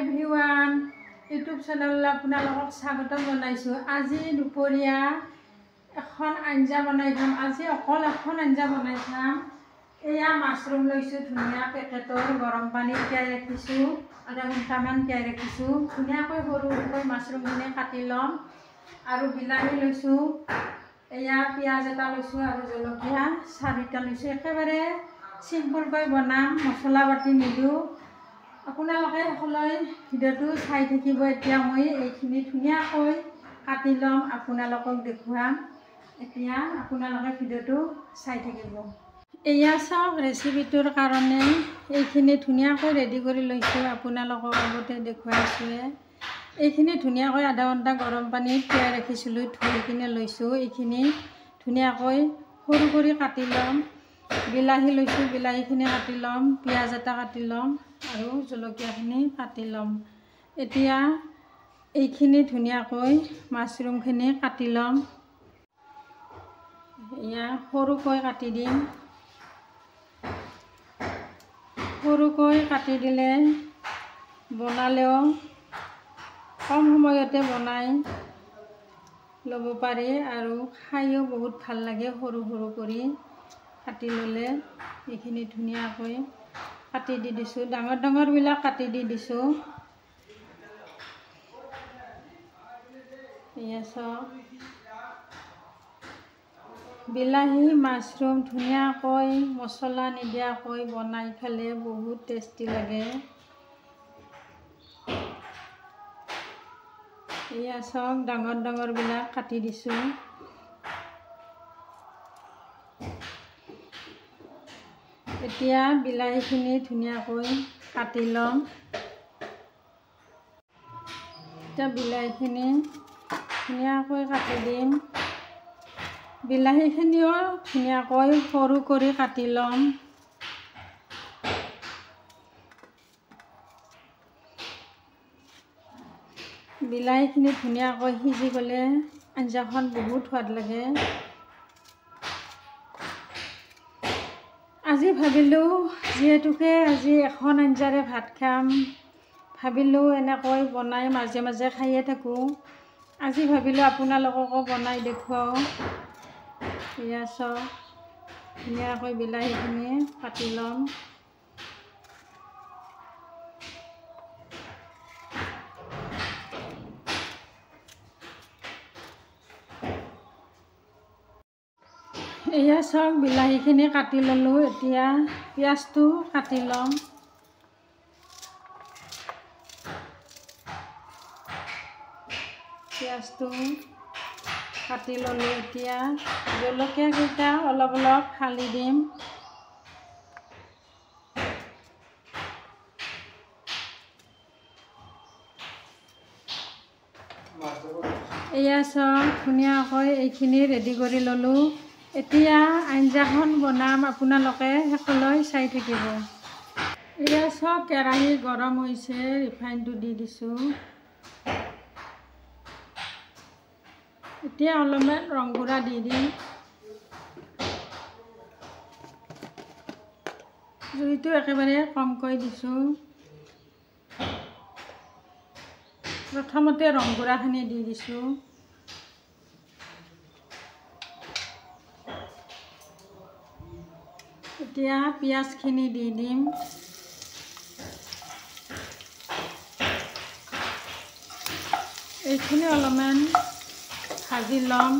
Everyone YouTube চেনেললৈ আপোনালোকক স্বাগতম জনাইছোঁ। আজি দুপৰীয়া এখন আঞ্জা বনাই খাম। আজি অকল এখন আঞ্জা বনাই খাম। এয়া মাছৰুম লৈছোঁ, ধুনীয়া পেকেটৰ গৰম পানীত তিয়াই ৰাখিছোঁ, আধা ঘণ্টামান তিয়াই ৰাখিছোঁ। ধুনীয়াকৈ সৰু সৰুকৈ মাছৰুমখিনি কাটি ল'ম। আৰু বিলাহী লৈছোঁ, এয়া পিঁয়াজ এটা লৈছোঁ আৰু জলকীয়া 4টা লৈছোঁ। একেবাৰে চিম্পুলকৈ বনাম, মছলা পাতি নিদিওঁ। আপোনালোকে সকলোৱে ভিডিঅ'টো চাই থাকিব। এতিয়া মই এইখিনি ধুনীয়াকৈ কাটি ল'ম, আপোনালোকক দেখুৱাম। এতিয়া আপোনালোকে ভিডিঅ'টো চাই থাকিব। এয়া চাওক, ৰেচিপিটোৰ কাৰণে এইখিনি ধুনীয়াকৈ ৰেডি কৰি লৈছোঁ, আপোনালোকক আগতে দেখুৱাইছোঁৱে। এইখিনি ধুনীয়াকৈ আধা ঘণ্টা গৰম পানীত তিয়াই ৰাখিছিলোঁ, ধুই কিনে লৈছোঁ। এইখিনি ধুনীয়াকৈ সৰু কৰি কাটি ল'ম। বিলাহী লৈছোঁ, বিলাহীখিনি কাটি ল'ম, পিঁয়াজ এটা কাটি ল'ম আৰু জলকীয়াখিনি কাটি ল'ম। এতিয়া এইখিনি ধুনীয়াকৈ মাছৰুমখিনি কাটি ল'ম। এয়া সৰুকৈ কাটি দিম। সৰুকৈ কাটি দিলে বনালেও কম সময়তে বনাই ল'ব পাৰি আৰু খায়ো বহুত ভাল লাগে। সৰু সৰু কৰি কাটি ল'লে এইখিনি ধুনীয়াকৈ কাটি দি দিছোঁ। ডাঙৰ ডাঙৰবিলাক কাটি দি দিছোঁ। এয়া চাওক, বিলাহী মাছৰুম ধুনীয়াকৈ মছলা নিদিয়াকৈ বনাই খালে বহুত টেষ্টি লাগে। এয়া চাওক, ডাঙৰ ডাঙৰবিলাক কাটি দিছোঁ। এতিয়া বিলাহীখিনি ধুনীয়াকৈ কাটি ল'ম। এতিয়া বিলাহীখিনি ধুনীয়াকৈ কাটি দিম। বিলাহীখিনিও ধুনীয়াকৈ সৰু কৰি কাটি ল'ম। বিলাহীখিনি ধুনীয়াকৈ সিজি গ'লে আঞ্জাখন বহুত সোৱাদ লাগে। আজি ভাবিলোঁ যিহেতুকে আজি এখন আঞ্জাৰে ভাত খাম, ভাবিলোঁ এনেকৈ বনাই মাজে মাজে খায়ে থাকোঁ। আজি ভাবিলোঁ আপোনালোককো বনাই দেখুৱাওঁ। এয়া চাওক, ধুনীয়াকৈ বিলাহীখিনি কাটি ল'ম। এয়া চাওক, বিলাহীখিনি কাটি ল'লোঁ। এতিয়া পিঁয়াজটো কাটি ল'ম। পিঁয়াজটো কাটি ল'লোঁ। এতিয়া জলকীয়াকেইটা অলপ অলপ ফালি দিম। এয়া চাওক, ধুনীয়াকৈ এইখিনি ৰেডি কৰি ল'লোঁ। এতিয়া আঞ্জাখন বনাম, আপোনালোকে সকলোৱে চাই থাকিব। এয়া চাওক, কেৰাহী গৰম হৈছে, ৰিফাইনটো দি দিছোঁ। এতিয়া অলপমান ৰং গুড়া দি দিম। জুইটো একেবাৰে কমকৈ দিছোঁ। প্ৰথমতে ৰং গুড়াখিনি দি দিছোঁ। এতিয়া পিঁয়াজখিনি দি দিম। এইখিনি অলপমান ভাজি ল'ম।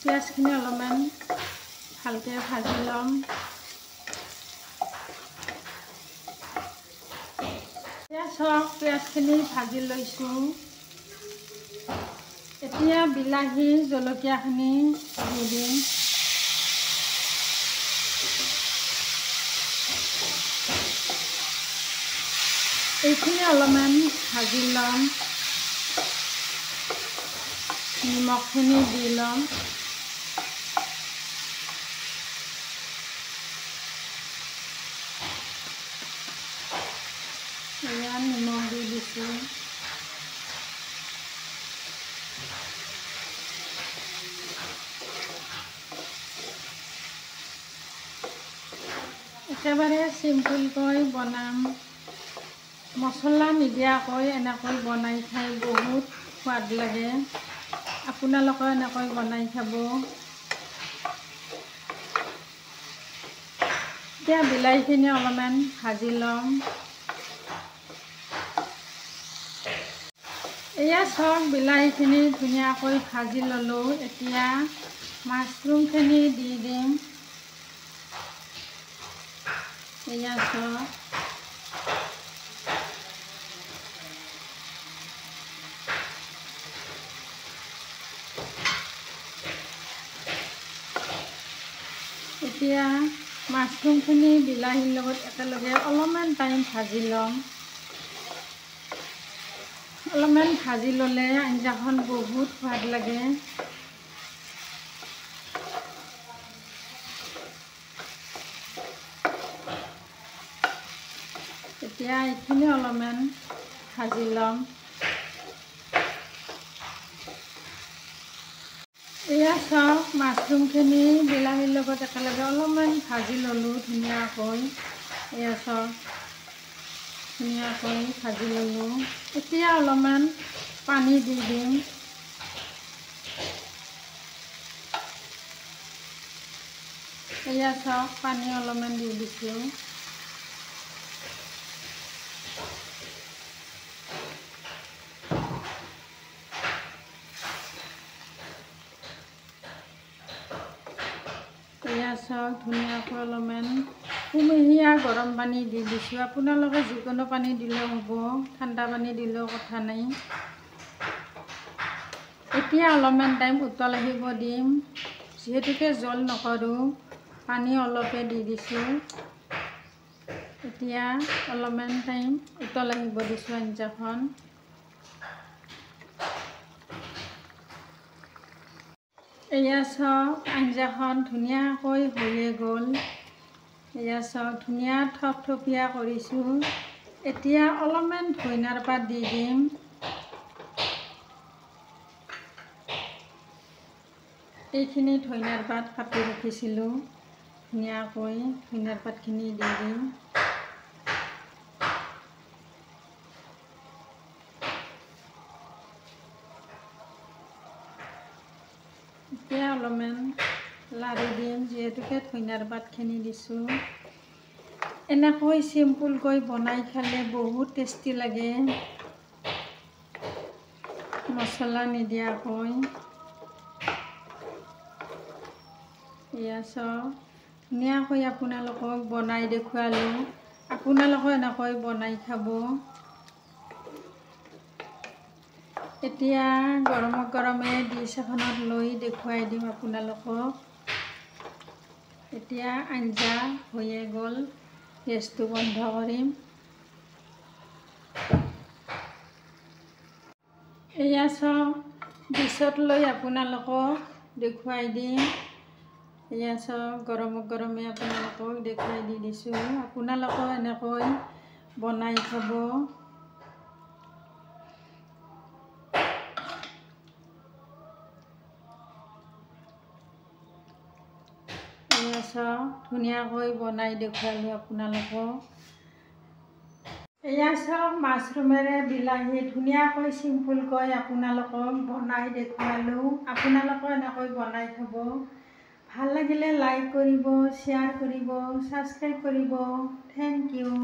পিঁয়াজখিনি অলপমান ভালকৈ ভাজি ল'ম। এতিয়া চাওক, পিঁয়াজখিনি ভাজি লৈছোঁ। এতিয়া বিলাহী জলকীয়াখিনি দি দিম। এইখিনি অলপমান ভাজি ল'ম। নিমখখিনি দি ল'ম। এয়া নিমখ দি দিছোঁ। একেবাৰে চিম্পুলকৈ বনাম, মছলা নিদিয়াকৈ এনেকৈ বনাই খাই বহুত সোৱাদ লাগে। আপোনালোকেও এনেকৈ বনাই খাব। এতিয়া বিলাহীখিনি অলপমান ভাজি ল'ম। এয়া চাওক, বিলাহীখিনি ধুনীয়াকৈ ভাজি ল'লোঁ। এতিয়া মাছৰুমখিনি দি দিম। এয়া চাওক, এতিয়া মাছৰুমখিনি বিলাহীৰ লগত একেলগে অলপমান টাইম ভাজি ল'ম। অলপমান ভাজি ল'লে আঞ্জাখন বহুত সোৱাদ লাগে। এতিয়া এইখিনি অলপমান ভাজি ল'ম। এয়া চাওক, মাছৰুমখিনি বিলাহীৰ লগত একেলগে অলপমান ভাজি ল'লোঁ ধুনীয়াকৈ। এয়া চাওক, ধুনীয়াকৈ ভাজি ল'লোঁ। এতিয়া অলপমান পানী দি দিম। এয়া চাওক, পানী অলপমান দি দিছোঁ। এয়া চাওক, ধুনীয়াকৈ অলপমান কুহুমীয়া গৰম পানী দি দিছোঁ। আপোনালোকে যিকোনো পানী দিলেও হ'ব, ঠাণ্ডা পানী দিলেও কথা নাই। এতিয়া অলপমান টাইম উতল আহিব দিম। যিহেতুকে জল নকৰোঁ, পানী অলপে দি দিছোঁ। এতিয়া অলপমান টাইম উতল আহিব দিছোঁ আঞ্জাখন। এয়া চাওক, আঞ্জাখন ধুনীয়াকৈ হৈয়ে গ'ল। এয়া চাওক, ধুনীয়া থপথপীয়া কৰিছোঁ। এতিয়া অলপমান ধনিয়াৰ পাত দি দিম। এইখিনি ধনিয়াৰ পাত কাটি ৰাখিছিলোঁ, ধুনীয়াকৈ ধনিয়াৰ পাতখিনি দি দিম। এতিয়া অলপমান লাৰি দিম, যিহেতুকে ধনিয়াৰ পাতখিনি দিছোঁ। এনেকৈ চিম্পুলকৈ বনাই খালে বহুত টেষ্টি লাগে, মছলা নিদিয়াকৈ। এয়া চাওক, ধুনীয়াকৈ আপোনালোকক বনাই দেখুৱালোঁ। আপোনালোকেও এনেকৈ বনাই খাব। এতিয়া গৰমে গৰমে ডিছ এখনত লৈ দেখুৱাই দিম আপোনালোকক। এতিয়া আঞ্জা হৈয়ে গ'ল, গেছটো বন্ধ কৰিম। এয়া চাওক, ডিছত লৈ আপোনালোকক দেখুৱাই দিম। এয়া চাওক, গৰমে গৰমে আপোনালোকক দেখুৱাই দি দিছোঁ। আপোনালোকেও এনেকৈ বনাই খাব। এয়া চাওক, ধুনীয়াকৈ বনাই দেখুৱালোঁ আপোনালোকক। এয়া চাওক, মাছৰুমেৰে বিলাহী ধুনীয়াকৈ চিম্পুলকৈ আপোনালোকক বনাই দেখুৱালোঁ। আপোনালোকেও এনেকৈ বনাই খাব। ভাল লাগিলে লাইক কৰিব, শ্বেয়াৰ কৰিব, ছাবস্ক্ৰাইব কৰিব। Thank U.